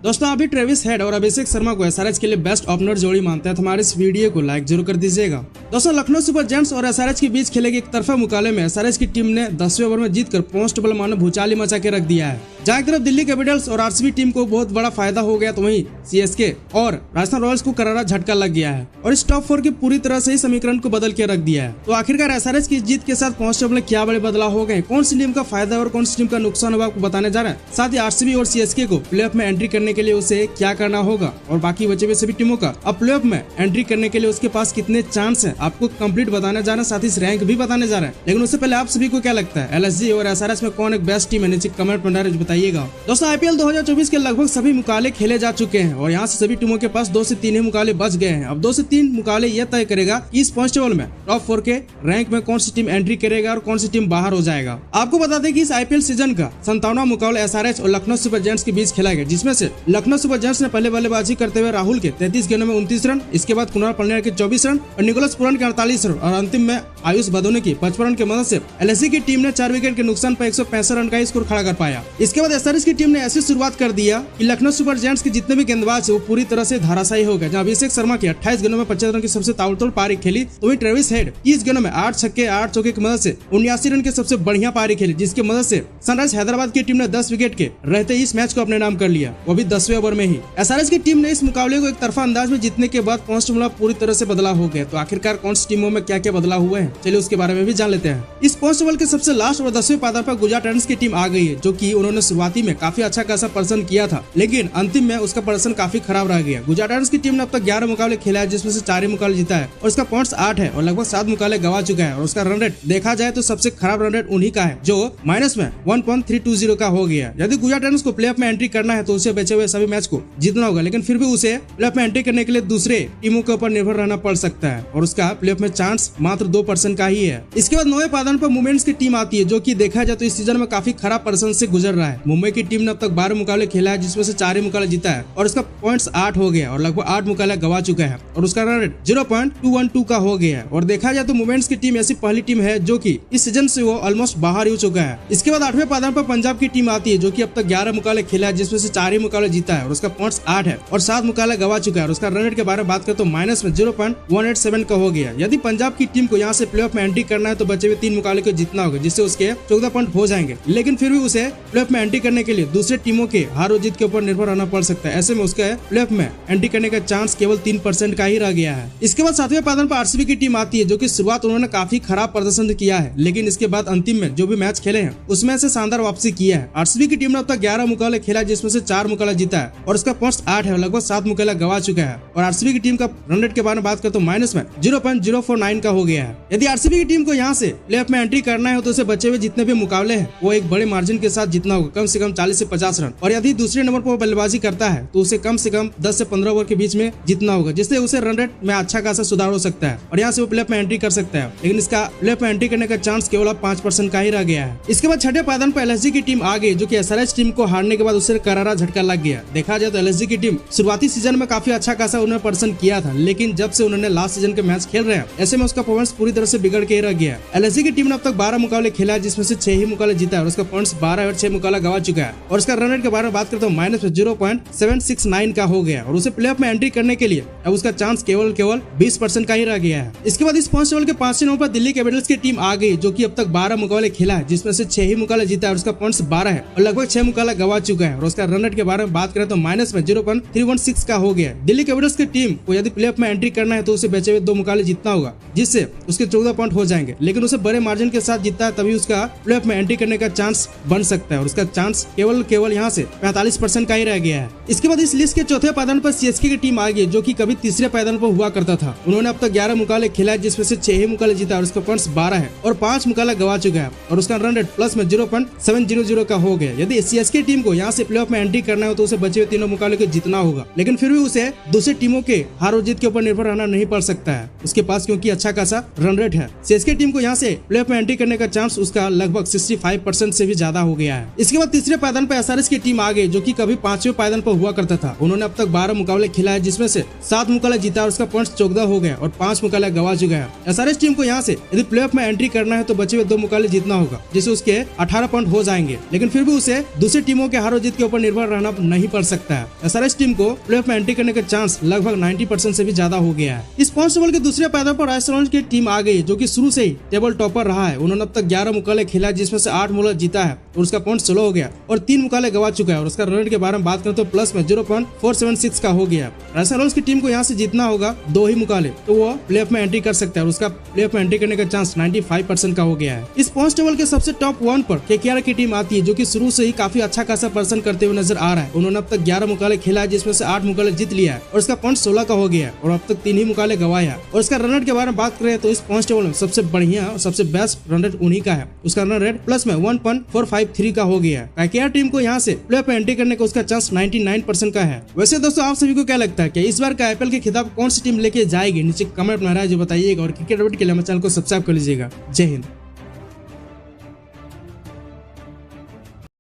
दोस्तों अभी Travis head और अभिषेक शर्मा को एसआरएच के लिए बेस्ट ओपनर जोड़ी मानते हैं तो हमारे इस वीडियो को लाइक जरूर कर दीजिएगा। दोस्तों लखनऊ सुपर जायंट्स और एसआरएच के बीच खेले गए एक तरफा मुकाबले में एसआरएच की टीम ने 10वें ओवर में जीतकर पोस्ट बॉल मानो भूचाली मचा के रख दिया है। जहां एक तरफ दिल्ली कैपिटल्स और आरसीबी टीम को बहुत बड़ा फायदा हो गया तो वहीं सीएसके और राजस्थान रॉयल्स को करारा झटका लग गया है और इस टॉप 4 की पूरी तरह से ही समीकरण को बदल के रख दिया है। तो आखिरकार एसआरएच की जीत के साथ पोस्ट बॉल में क्या बड़े बदलाव हो गए, कौन सी टीम का फायदा और कौन सी टीम का नुकसान होगा आपको बताने जा रहे हैं। साथ ही आरसीबी और सीएसके को प्लेऑफ में एंट्री करने के लिए उसे क्या करना होगा और बाकी बचे हुए सभी टीमों का अब प्लेऑफ में एंट्री करने के लिए उसके पास कितने चांस है आपको कंप्लीट बताने जा रहे हैं, साथ ही रैंक भी बताने जा रहे हैं। लेकिन उससे पहले आप सभी को क्या लगता है एलएसजी और एसआरएच में कौन एक बेस्ट टीम है, नीचे कमेंट में बताइएगा। दोस्तों आईपीएल 2024 के लगभग सभी मुकाबले खेले जा चुके हैं और यहाँ से सभी टीमों के पास 2 से 3 ही मुकाबले बच गए हैं। अब 2 से 3 मुकाबले यह तय करेगा कि इस पॉइंट टेबल में टॉप 4 के रैंक में कौन सी टीम एंट्री करेगा और कौन सी टीम बाहर हो जाएगा। आपको बता दें कि इस आईपीएल सीजन का 57वां मुकाबला एसआरएच और लखनऊ सुपर जायंट्स के बीच खेला गया, जिसमें से लखनऊ सुपर जायंट्स ने पहले बल्लेबाजी करते हुए राहुल के 33 गेंदों में 29 रन, इसके बाद कुणाल पांड्या के 24 रन और निकोलस पुरान के 48 रन और अंतिम में आयुष बदोने की 55 रन की मदद से एलएसजी की टीम ने 4 विकेट के नुकसान पर 165 रन का स्कोर खड़ा कर पाया। इसके बाद एसआरएच की टीम ने ऐसी शुरुआत कर दिया कि लखनऊ सुपर जायंट्स के जितने भी गेंदबाज वो पूरी तरह से धाराशायी हो गए। जहां अभिषेक शर्मा की 28 गेंदों में 25 रन की सबसे ताबड़तोड़ पारी खेली तो वहीं ट्रेविस हेड 30 गेंदों में 8 छक्के 8 चौके की मदद से 79 रन की सबसे बढ़िया पारी खेली, जिसकी मदद से सनराइज हैदराबाद की टीम ने 10 विकेट के रहते इस मैच को अपने नाम कर लिया, वो भी 10वें ओवर में ही। एसआरएच की टीम ने इस मुकाबले को एक तरफा अंदाज में जीतने के बाद पॉइंट टेबल पूरी तरह से बदलाव हो गया। तो आखिरकार कौन सी टीमों में क्या क्या बदलाव हुए हैं, चलिए उसके बारे में भी जान लेते हैं। इस पॉइंट टेबल के सबसे लास्ट और 10वें पायदान पर गुजरात टाइटंस की टीम आ गई है, जो कि उन्होंने शुरुआती में काफी अच्छा खासा प्रदर्शन किया था, लेकिन अंतिम में उसका प्रदर्शन काफी खराब रह गया। गुजरात टाइटंस की टीम ने अब तक 11 मुकाबले खेला है, जिसमें से 4 ही मुकाबले जीता है और उसका पॉइंट्स 8 है और लगभग 7 मुकाबले गवा चुका है और उसका रन रेट देखा जाए तो सबसे खराब रन रेट उन्हीं का है, जो माइनस में 1.320 का हो गया। यदि गुजरात टाइटंस को प्लेऑफ में एंट्री करना है तो उसे बचे हुए सभी मैच को जीतना होगा, लेकिन फिर भी उसे प्लेऑफ में एंट्री करने के लिए दूसरे टीमों के ऊपर निर्भर रहना पड़ सकता है और उसका प्लेऑफ में चांस मात्र 2% का ही है। इसके बाद 9वें पायदान पर मोमेंट्स की टीम आती है, जो कि देखा जाए तो इस सीजन में काफी खराब प्रदर्शन से गुजर रहा है। मुंबई की टीम ने अब तक 12 मुकाबले खेला है, जिसमें से 4 ही मुकाबले जीता है और उसका पॉइंट्स 8 हो गया और लगभग 8 मुकाबले गवा चुका है और उसका रन रेट 0.212 का हो गया है। और देखा जाए तो मोमेंट्स की टीम ऐसी पहली टीम है जो कि इस सीजन से वो ऑलमोस्ट बाहर हो चुका है। इसके बाद 8वें पायदान पर पंजाब की टीम आती है, जो कि अब तक 11 मुकाबले खेला है, जिसमें से 4 ही मुकाबले जीता है और उसका पॉइंट्स 8 है और 7 मुकाबले गवा चुका है और उसका रन रेट के बारे में बात करें तो माइनस में 0.187 का हो गया। यदि पंजाब की टीम को यहाँ से प्लेऑफ में एंट्री करना है तो बचे हुए 3 मुकाबले को जीतना होगा, जिससे उसके 14 पॉइंट हो जाएंगे, लेकिन फिर भी उसे प्लेऑफ में एंट्री करने के लिए दूसरे टीमों के हार और जीत के ऊपर निर्भर रहना पड़ सकता है। ऐसे में उसका प्लेऑफ में एंट्री करने का चांस केवल 3% का ही रह गया है। इसके बाद 7वें पायदान पर आरसीबी की टीम आती है, जो कि शुरुआत उन्होंने काफी खराब प्रदर्शन किया है, लेकिन इसके बाद अंतिम में जो भी मैच खेले हैं उसमें से शानदार वापसी किया है। आरसीबी की टीम ने अब तक 11 मुकाबले खेला है, जिसमें से 4 मुकाबले जीता है और उसका पॉइंट्स 8 है और लगभग 7 मुकाबले गवा चुका है और आरसीबी की टीम का रन रेट के बारे में बात करें तो माइनस में 0.049 का हो गया है। यदि आरसीबी की टीम को यहाँ से प्लेऑफ में एंट्री करना है तो उसे बचे हुए जितने भी मुकाबले हैं वो एक बड़े मार्जिन के साथ जीतना होगा, कम से कम 40 से 50 रन, और यदि दूसरे नंबर पर बल्लेबाजी करता है तो उसे कम से कम 10 से 15 ओवर के बीच में जीतना होगा, जिससे उसे रन रेट में अच्छा खासा सुधार हो सकता है और यहाँ से वो प्लेऑफ में एंट्री कर सकता है। लेकिन इसका प्लेऑफ में एंट्री करने का चांस केवल अब 5% का ही रह गया है। इसके बाद 6ठे पायदान पर एलएसजी की टीम आ गई, जो कि एसआरएच टीम को हारने के बाद उसे करारा झटका लग गया। देखा जाए तो एलएसजी की टीम शुरुआती सीजन में काफी अच्छा खासा उन्होंने प्रदर्शन किया था, लेकिन जब से उन्होंने लास्ट सीजन के मैच खेल रहे हैं ऐसे में उसका परफॉर्मेंस पूरी तरह से बिगड़ के रह गया। एलएसजी की टीम ने अब तक 12 मुकाबले खेला है, जिसमें से 6 ही मुकाबले जीता है और उसका पॉइंट्स 12 और 6 मुकाबला गवा चुका है और उसका रन रेट के बारे में बात करते हैं माइनस में 0.769 का हो गया और उसे प्लेऑफ में एंट्री करने के लिए अब उसका चांस केवल 20% का ही रह गया है। इसके बाद इस पॉइंट टेबल के 5वें नंबर पर दिल्ली कैपिटल्स की टीम आ गई, जो कि अब तक 12 मुकाबले खेला है, जिसमें से 6 ही मुकाबले जीता है और उसका पॉइंट्स 12 है और लगभग 6 मुकाबला गवा चुका है और उसका रन रेट के बारे में बात करें तो माइनस में 0.316 का हो गया। दिल्ली कैपिटल्स की टीम को यदि प्लेऑफ में एंट्री करना है तो उसे बचे हुए 2 मुकाबले जीतना होगा, जिससे उसके 14 पॉइंट हो जाएंगे, लेकिन उसे बड़े मार्जिन के साथ जीतता है तभी उसका प्लेऑफ में एंट्री करने का चांस बन सकता है और उसका चांस केवल यहाँ से 45% का ही रह गया है। इसके बाद इस लिस्ट के 4थे पायदान पर सीएसके की टीम आ गई, जो कि कभी 3रे पायदान पर हुआ करता था। उन्होंने अब तक 11 मुकाबले खेला है, जिसमें से 6 ही मुकाबले जीता और उसका पॉइंट्स 12 है और 5 मुकाबला गवा चुका है और उसका रन रेट प्लस में 0.700 का हो गया। यदि सीएसके टीम को यहाँ से प्लेऑफ में एंट्री करना हो तो उसे बचे हुए 3 मुकाबले को जीतना होगा, लेकिन फिर भी उसे दूसरे टीमों के हार और जीत के ऊपर निर्भर रहना नहीं पड़ सकता है उसके पास, क्योंकि अच्छा खासा रन रेट है। सीएसके टीम को यहाँ से प्लेऑफ में एंट्री करने का चांस उसका लगभग 65% से भी ज्यादा हो गया है। इसके बाद तीसरे पायदान पर एसआरएच की टीम आ गई, जो कि कभी 5वें पायदान पर हुआ करता था। उन्होंने अब तक 12 मुकाबले खिलाए, जिसमें से 7 मुकाबले जीता और उसका पॉइंट्स 14 हो गया और 5 मुकाबले गवा चुका है। एसआरएच टीम को यहाँ से यदि प्लेऑफ में एंट्री करना है तो बचे हुए 2 मुकाबले जीतना होगा, जिससे उसके 18 पॉइंट हो जाएंगे। लेकिन फिर भी उसे दूसरी टीमों के हार जीत के ऊपर निर्भर रहना नहीं पड़ सकता है। एसआरएच टीम को प्लेऑफ में एंट्री करने का चांस लगभग 90% से भी ज्यादा हो गया है। इस पॉइंट्स टेबल के दूसरे पायदान पर राजस्थान की टीम आ गई, जो कि शुरू से ही टेबल टॉपर रहा है। उन्होंने अब तक 11 मुकाबले खेला, जिसमें से 8 मुकाबले जीता है और उसका पॉइंट 16 हो गया और 3 मुकाबले गवा चुका है और उसका रन रेट के बारे में बात करें तो प्लस में 0.476 का हो गया। राजस्थान रॉयल्स की टीम को यहाँ से जीतना होगा 2 ही मुकाबले, तो वो प्लेऑफ में एंट्री कर सकता है और उसका प्लेऑफ में एंट्री करने का चांस 95% का हो गया है। इस पॉइंट्स टेबल के सबसे टॉप 1 पर केकेआर की टीम आती है, जो कि शुरू से ही काफी अच्छा खासा प्रदर्शन करते हुए नजर आ रहा है। उन्होंने अब तक 11 मुकाबले खेला है, जिसमें से 8 मुकाबले जीत लिया है और उसका पॉइंट 16 का हो गया है और अब तक 3 ही मुकाबले गवाया है। और इसका रन रेट के बारे में बात करें तो इस पॉइंट्स टेबल में सबसे बढ़िया और सबसे बेस्ट रन रेट उन्हीं का है। उसका रन रेट प्लस में 1.453 का हो गया है। केकेआर टीम को यहाँ से प्लेऑफ में एंट्री करने का उसका चांस 99% का है। वैसे दोस्तों, आप सभी को क्या लगता है कि इस बार का आईपीएल के खिताब कौन सी टीम लेके जाएगी? नीचे कमेंट में राय जो बताइएगा और क्रिकेट अपडेट के लिए हमारे चैनल को सब्सक्राइब कर लीजिएगा। जय हिंद।